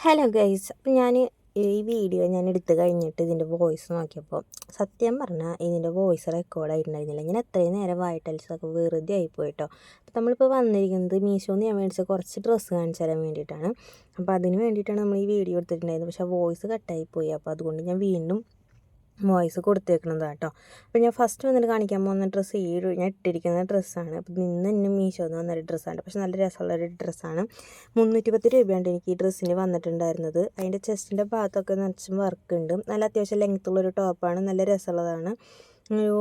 Hello guys, അപ്പോൾ ഈ video ഞാൻ എടുത്തു കഴിഞ്ഞിട്ട് ഇതിൻ്റെ വോയിസ് നോക്കിയപ്പോൾ സത്യം പറഞ്ഞാൽ ഇതിൻ്റെ വോയിസ് റെക്കോർഡായിട്ടുണ്ടായിരുന്നില്ല. ഞാൻ എത്രയും നേരം വായിട്ടലിച്ചതൊക്കെ വെറുതെ ആയിപ്പോയി കേട്ടോ. അപ്പോൾ നമ്മളിപ്പോൾ വന്നിരിക്കുന്നത് മീഷോന്ന് ഞാൻ മേടിച്ച കുറച്ച് ഡ്രസ്സ് കാണിച്ചു തരാൻ വേണ്ടിയിട്ടാണ്. അപ്പോൾ അതിന് വേണ്ടിയിട്ടാണ് നമ്മൾ ഈ വീഡിയോ എടുത്തിട്ടുണ്ടായിരുന്നത്. പക്ഷേ വോയിസ് കട്ടായിപ്പോയി. അപ്പോൾ അതുകൊണ്ട് ഞാൻ വീണ്ടും വോയിസ് കൊടുത്തേക്കുന്നതാണ് കേട്ടോ. അപ്പോൾ ഞാൻ ഫസ്റ്റ് വന്നിട്ട് കാണിക്കാൻ പോകുന്ന ഡ്രസ്സ് ഞാൻ ഇട്ടിരിക്കുന്ന ഡ്രസ്സാണ്. അപ്പോൾ ഇന്ന് മീഷോന്ന് വന്നൊരു ഡ്രസ്സാണ്. പക്ഷേ നല്ല രസമുള്ളൊരു ഡ്രസ്സാണ്. 310 രൂപയാണ് എനിക്ക് ഈ ഡ്രസ്സിന് വന്നിട്ടുണ്ടായിരുന്നത്. അതിൻ്റെ ചെസ്റ്റിൻ്റെ ഭാഗത്തൊക്കെ നിറച്ചും വർക്ക് ഉണ്ട്. നല്ല അത്യാവശ്യം ലെങ്ത്തുള്ളൊരു ടോപ്പാണ്. നല്ല രസമുള്ളതാണ്. ഒരു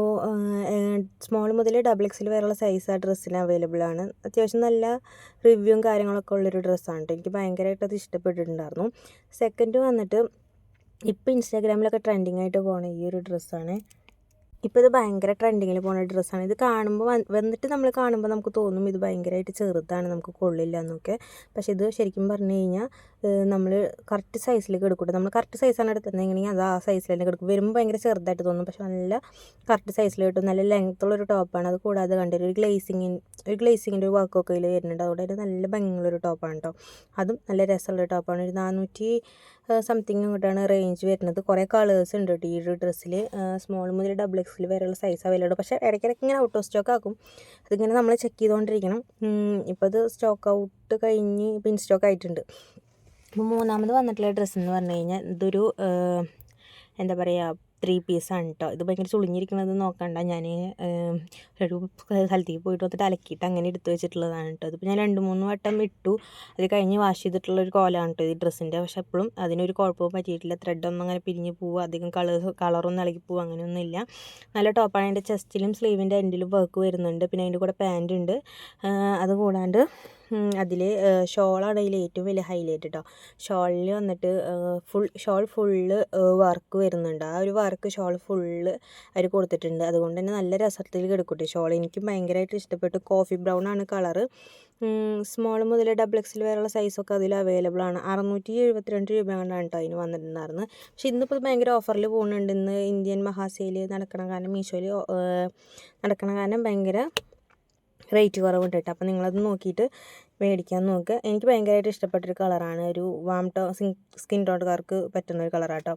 സ്മോൾ മുതൽ XXL വരെയുള്ള സൈസ് ആ ഡ്രസ്സിന് അവൈലബിൾ ആണ്. അത്യാവശ്യം നല്ല റിവ്യൂവും കാര്യങ്ങളൊക്കെ ഉള്ളൊരു ഡ്രസ്സാണ് കേട്ടോ. എനിക്ക് ഭയങ്കരമായിട്ട് അത് ഇഷ്ടപ്പെട്ടിട്ടുണ്ടായിരുന്നു. സെക്കൻഡ് വന്നിട്ട് ഇപ്പോൾ ഇൻസ്റ്റാഗ്രാമിലൊക്കെ ട്രെൻഡിങ് ആയിട്ട് പോണ ഈ ഒരു ഡ്രസ്സാണ്. ഇപ്പോൾ ഇത് ഭയങ്കര ട്രെൻഡിങ്ങിൽ പോകുന്ന ഡ്രസ്സാണ്. ഇത് കാണുമ്പോൾ വന്നിട്ട് നമ്മൾ കാണുമ്പോൾ നമുക്ക് തോന്നും ഇത് ഭയങ്കരമായിട്ട് ചെറുതാണ്, നമുക്ക് കൊള്ളില്ല എന്നൊക്കെ. പക്ഷേ ഇത് ശരിക്കും പറഞ്ഞു കഴിഞ്ഞാൽ നമ്മൾ കറക്റ്റ് സൈസിലേക്ക് എടുക്കൂട്ടോ. നമ്മൾ കറക്റ്റ് സൈസാണ് എടുത്തിട്ടുണ്ടെങ്കിൽ അത് ആ സൈസിൽ തന്നെ എടുക്കും. വരുമ്പോൾ ഭയങ്കര ചെറുതായിട്ട് തോന്നും, പക്ഷേ നല്ല കറക്റ്റ് സൈസിൽ കിട്ടും. നല്ല ലെങ്ത്തുള്ളൊരു ടോപ്പാണ്. അത് കൂടാതെ കണ്ടൊരു ഒരു ഗ്ലേസിങ്ങിൻ്റെ ഒരു വർക്കൊക്കെ ഇതിൽ വരുന്നുണ്ട്. അതുകൊണ്ട് നല്ല ഭംഗിയുള്ളൊരു ടോപ്പാണ് കേട്ടോ. അതും നല്ല രസമുള്ളൊരു ടോപ്പാണ്. ഒരു 400 സംതിങ് അങ്ങോട്ടാണ് റേഞ്ച് വരുന്നത്. കുറേ കളേഴ്സ് ഉണ്ട് കേട്ടോ ഈ ഒരു ഡ്രസ്സിൽ. സ്മോൾ മുതൽ XXL വരെയുള്ള സൈസ് അവൈലബിൾ. പക്ഷേ ഇടയ്ക്കിടയ്ക്ക് ഇങ്ങനെ ഔട്ട് ഓഫ് സ്റ്റോക്ക് ആക്കും. അതിങ്ങനെ നമ്മൾ ചെക്ക് ചെയ്തുകൊണ്ടിരിക്കണം. ഇപ്പോൾ ഇത് സ്റ്റോക്ക് ഔട്ട് കഴിഞ്ഞ് ഇപ്പോൾ ഇൻ സ്റ്റോക്ക് ആയിട്ടുണ്ട്. അപ്പോൾ മൂന്നാമത് വന്നിട്ടുള്ള ഡ്രസ്സ് എന്ന് പറഞ്ഞു കഴിഞ്ഞാൽ ഇതൊരു എന്താ പറയുക 3 പീസാണ് കേട്ടോ. ഇത് ഭയങ്കര ചുളിഞ്ഞിരിക്കുന്നത് നോക്കണ്ട. ഞാൻ ഒരു സ്ഥലത്തേക്ക് പോയിട്ട് വന്നിട്ട് അലക്കിയിട്ട് അങ്ങനെ എടുത്ത് വെച്ചിട്ടുള്ളതാണ് കേട്ടോ. അതിപ്പോൾ ഞാൻ 2-3 വട്ടം ഇട്ടു. അത് കഴിഞ്ഞ് വാഷ് ചെയ്തിട്ടുള്ളൊരു കോലമാണ് കേട്ടോ ഈ ഡ്രസ്സിൻ്റെ. പക്ഷേ എപ്പോഴും അതിനൊരു കുഴപ്പവും പറ്റിയിട്ടില്ല. ത്രെഡൊന്നും അങ്ങനെ പിരിഞ്ഞ് പോവുക, അധികം കളറൊന്നും ഇളകി പോവുക, അങ്ങനെയൊന്നുമില്ല. നല്ല ടോപ്പാണ്. അതിൻ്റെ ചെസ്റ്റിലും സ്ലീവിൻ്റെ എൻഡിലും വർക്ക് വരുന്നുണ്ട്. പിന്നെ അതിൻ്റെ കൂടെ പാൻറ് ഉണ്ട്. അതുകൂടാണ്ട് അതിൽ ഷോളാണ് അതിൽ ഏറ്റവും വലിയ ഹൈലൈറ്റ് കേട്ടോ. ഷോളിൽ വന്നിട്ട് ഷോൾ ഫുള്ള് വർക്ക് വരുന്നുണ്ട്. ആ ഒരു വർക്ക് ഷോൾ ഫുള്ള് അവർ കൊടുത്തിട്ടുണ്ട്. അതുകൊണ്ട് തന്നെ നല്ല രസത്തിൽ കിടക്കട്ടെ ഷോൾ. എനിക്കും ഭയങ്കരമായിട്ട് ഇഷ്ടപ്പെട്ടു. കോഫി ബ്രൗൺ ആണ് കളറ്. സ്മോൾ മുതൽ XXL വരെയുള്ള സൈസൊക്കെ അതിൽ അവൈലബിൾ ആണ്. 672 രൂപ കൊണ്ടാണ് കേട്ടോ അതിന് വന്നിട്ടുണ്ടായിരുന്നത്. പക്ഷേ ഇന്നിപ്പോൾ ഭയങ്കര ഓഫറിൽ പോകുന്നുണ്ട്. ഇന്ന് ഇന്ത്യൻ മഹാസെയിൽ നടക്കണ കാരണം, മീഷോയിൽ നടക്കണ കാരണം ഭയങ്കര റേറ്റ് കുറവുണ്ട് കേട്ടോ. അപ്പോൾ നിങ്ങളത് നോക്കിയിട്ട് മേടിക്കാൻ നോക്കുക. എനിക്ക് ഭയങ്കരമായിട്ട് ഇഷ്ടപ്പെട്ടൊരു കളറാണ്. ഒരു സ്കിൻ ടോണുകാർക്ക് പറ്റുന്നൊരു കളറാണ് കേട്ടോ.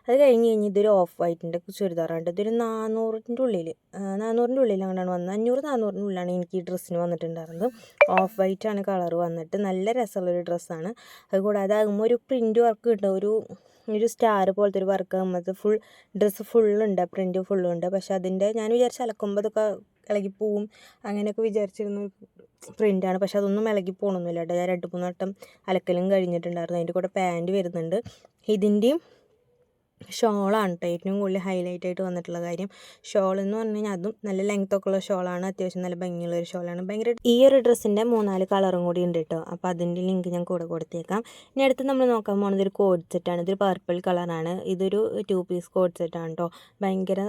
അത് കഴിഞ്ഞ് ഇതൊരു ഓഫ് വൈറ്റിൻ്റെ ചുരിദാറാണ്. ഇതൊരു 400-ൻ്റെ ഉള്ളിൽ അങ്ങനെയാണ് വന്നത്. 500-400-ൻ്റെ ഉള്ളിലാണ് എനിക്ക് ഈ ഡ്രസ്സിന് വന്നിട്ടുണ്ടായിരുന്നത്. ഓഫ് വൈറ്റാണ് കളർ വന്നിട്ട്. നല്ല രസമുള്ളൊരു ഡ്രസ്സാണ്. അതുകൂടാതെ ആകുമ്പോൾ ഒരു പ്രിൻറ്റ് വർക്ക് കിട്ടും. ഒരു സ്റ്റാർ പോലത്തെ ഒരു വർക്ക് ആകുമ്പോൾ ഡ്രസ്സ് ഫുള്ളുണ്ട്, പ്രിൻറ്റ് ഫുള്ളുണ്ട്. പക്ഷേ അതിൻ്റെ ഞാൻ വിചാരിച്ച് അലക്കുമ്പോൾ അതൊക്കെ ഇളകിപ്പോവും അങ്ങനെയൊക്കെ വിചാരിച്ചിരുന്ന പ്രിൻ്റാണ്. പക്ഷെ അതൊന്നും ഇളകി പോകണമെന്നില്ല കേട്ടോ. ഞാൻ 2-3 വട്ടം അലക്കലും കഴിഞ്ഞിട്ടുണ്ടായിരുന്നു. അതിൻ്റെ കൂടെ പാൻറ്റ് വരുന്നുണ്ട്. ഇതിൻ്റെയും ഷോളാണ് കേട്ടോ ഏറ്റവും കൂടുതൽ ഹൈലൈറ്റ് ആയിട്ട് വന്നിട്ടുള്ള കാര്യം. ഷോൾ എന്ന് പറഞ്ഞു കഴിഞ്ഞാൽ അതും നല്ല ലെങ്ത്തൊക്കെ ഉള്ള ഷോളാണ്. അത്യാവശ്യം നല്ല ഭംഗിയുള്ളൊരു ഷോളാണ്. ഭയങ്കര ഈ ഒരു ഡ്രസ്സിൻ്റെ 3-4 കളറും കൂടി ഉണ്ട് കേട്ടോ. അപ്പോൾ അതിൻ്റെ ലിങ്ക് ഞാൻ കൂടെ കൊടുത്തേക്കാം. ഇനി അടുത്ത് നമ്മൾ നോക്കാൻ പോകുന്നത് ഒരു കോഡ് സെറ്റാണ്. ഇതൊരു പർപ്പിൾ കളറാണ്. ഇതൊരു 2 പീസ് കോഡ് സെറ്റാണ് കേട്ടോ. ഭയങ്കര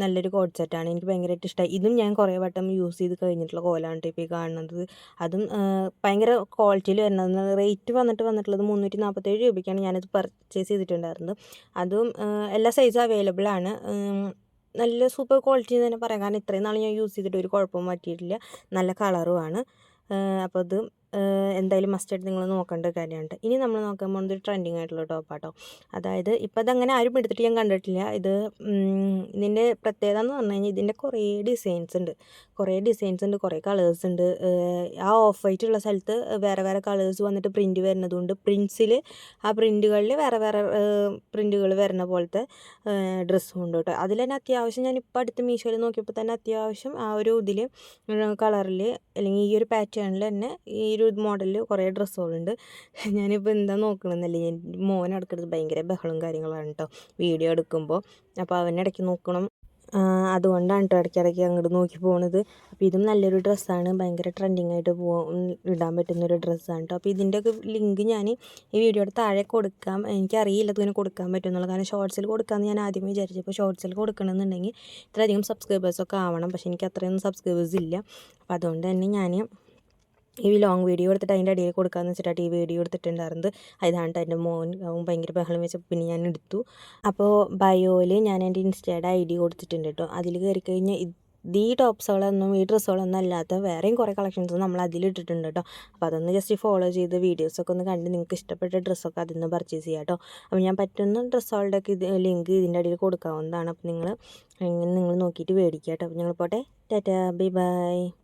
നല്ലൊരു കോഡ് സെറ്റാണ്. എനിക്ക് ഭയങ്കരമായിട്ട് ഇഷ്ടമായി. ഇതും ഞാൻ കുറേ വട്ടം യൂസ് ചെയ്ത് കഴിഞ്ഞിട്ടുള്ള കോലാണ് കേട്ടോ ഇപ്പോൾ ഈ കാണുന്നത്. അതും ഭയങ്കര ക്വാളിറ്റിയിൽ വരുന്നത്. റേറ്റ് വന്നിട്ടുള്ളത് 347 രൂപയ്ക്കാണ് ഞാനത് പർച്ചേസ് ചെയ്തിട്ടുണ്ടായിരുന്നത്. അതും എല്ലാ സൈസും അവൈലബിൾ ആണ്. നല്ല സൂപ്പർ ക്വാളിറ്റി എന്ന് തന്നെ പറയാം. കാരണം ഇത്രയും നാൾ ഞാൻ യൂസ് ചെയ്തിട്ട് ഒരു കുഴപ്പവും പറ്റിയിട്ടില്ല. നല്ല കളറുമാണ്. അപ്പോൾ ഇത് എന്തായാലും മസ്റ്റായിട്ട് നിങ്ങൾ നോക്കേണ്ട കാര്യമുണ്ട്. ഇനി നമ്മൾ നോക്കാൻ പോകുന്നത് ഒരു ട്രെൻഡിങ് ആയിട്ടുള്ള ടോപ്പാട്ടോ. അതായത് ഇപ്പോൾ അതങ്ങനെ ആരും എടുത്തിട്ട് ഞാൻ കണ്ടിട്ടില്ല. ഇതിൻ്റെ പ്രത്യേകത എന്ന് പറഞ്ഞു കഴിഞ്ഞാൽ ഇതിൻ്റെ കുറേ ഡിസൈൻസ് ഉണ്ട്, കുറേ കളേഴ്സ് ഉണ്ട്. ആ ഓഫ് വൈറ്റ് ഉള്ള സ്ഥലത്ത് വേറെ വേറെ കളേഴ്സ് വന്നിട്ട് പ്രിൻറ്റ് വരുന്നതുകൊണ്ട് പ്രിൻസിൽ ആ പ്രിൻറ്റുകളിൽ വേറെ പ്രിൻറ്റുകൾ വരുന്ന പോലത്തെ ഡ്രസ്സും ഉണ്ട് കേട്ടോ. അതിൽ തന്നെ അത്യാവശ്യം ഞാനിപ്പോൾ അടുത്ത് മീഷോയിൽ നോക്കിയപ്പോൾ തന്നെ അത്യാവശ്യം ആ ഒരു ഇതിൽ കളറിൽ അല്ലെങ്കിൽ ഈ ഒരു പാറ്റേണിൽ തന്നെ ഈ ഒരു മോഡലിൽ കുറേ ഡ്രസ്സുകളുണ്ട്. ഞാനിപ്പോൾ എന്താ നോക്കണമെന്നല്ലേ, മോൻ എടുക്കുന്നത് ഭയങ്കര ബഹളവും കാര്യങ്ങളാണ് കേട്ടോ വീഡിയോ എടുക്കുമ്പോൾ. അപ്പോൾ അവനിടയ്ക്ക് നോക്കണം. അതുകൊണ്ടാണ് കേട്ടോ ഇടയ്ക്കിടയ്ക്ക് അങ്ങോട്ട് നോക്കി പോകുന്നത്. അപ്പോൾ ഇതും നല്ലൊരു ഡ്രസ്സാണ്. ഭയങ്കര ട്രെൻഡിങ് ആയിട്ട് ഇടാൻ പറ്റുന്നൊരു ഡ്രസ്സാണ് കേട്ടോ. അപ്പോൾ ഇതിൻ്റെയൊക്കെ ലിങ്ക് ഞാൻ ഈ വീഡിയോയുടെ താഴെ കൊടുക്കാം. എനിക്കറിയില്ല ഇതിന് കൊടുക്കാൻ പറ്റുമെന്നുള്ളത്. കാരണം ഷോർട്സിൽ കൊടുക്കാമെന്ന് ഞാൻ ആദ്യം വിചാരിച്ചപ്പോൾ ഷോർട്സിൽ കൊടുക്കണമെന്നുണ്ടെങ്കിൽ ഇത്രയധികം സബ്സ്ക്രൈബേഴ്സൊക്കെ ആവണം. പക്ഷേ എനിക്ക് അത്രയൊന്നും സബ്സ്ക്രൈബേഴ്സ് ഇല്ല. അപ്പോൾ അതുകൊണ്ട് തന്നെ ഞാൻ ഈ ലോങ് വീഡിയോ എടുത്തിട്ട് അതിൻ്റെ അടിയിൽ കൊടുക്കാമെന്ന് വെച്ചിട്ടാണ് ഈ വീഡിയോ എടുത്തിട്ടുണ്ടായിരുന്നത്. ഇതാണ് എൻ്റെ മോൻ ഭയങ്കര ബഹളം വെച്ചപ്പോൾ പിന്നെ ഞാൻ എടുത്തു. അപ്പോൾ ബയോയിൽ ഞാൻ എൻ്റെ ഇൻസ്റ്റയുടെ ID കൊടുത്തിട്ടുണ്ട് കേട്ടോ. അതിൽ കയറി കഴിഞ്ഞാൽ ഈ ടോപ്സുകളൊന്നും ഈ ഡ്രസ്സുകളൊന്നും അല്ലാത്ത വേറെയും കുറേ കളക്ഷൻസ് നമ്മൾ അതിലിട്ടിട്ടുണ്ട് കേട്ടോ. അപ്പോൾ അതൊന്ന് ജസ്റ്റ് ഫോളോ ചെയ്ത് വീഡിയോസൊക്കെ ഒന്ന് കണ്ട് നിങ്ങൾക്ക് ഇഷ്ടപ്പെട്ട ഡ്രസ്സൊക്കെ അതിൽ നിന്ന് പർച്ചേസ് ചെയ്യാം കേട്ടോ. അപ്പോൾ ഞാൻ പറ്റുന്ന ഡ്രസ്സുകളുടെയൊക്കെ ലിങ്ക് ഇതിൻ്റെ അടിയിൽ കൊടുക്കാവുന്നതാണ്. അപ്പോൾ നിങ്ങൾ നോക്കിയിട്ട് മേടിക്കുക കേട്ടോ. അപ്പോൾ ഞങ്ങൾ പോട്ടെ, ടാറ്റാ, ബൈ ബൈ.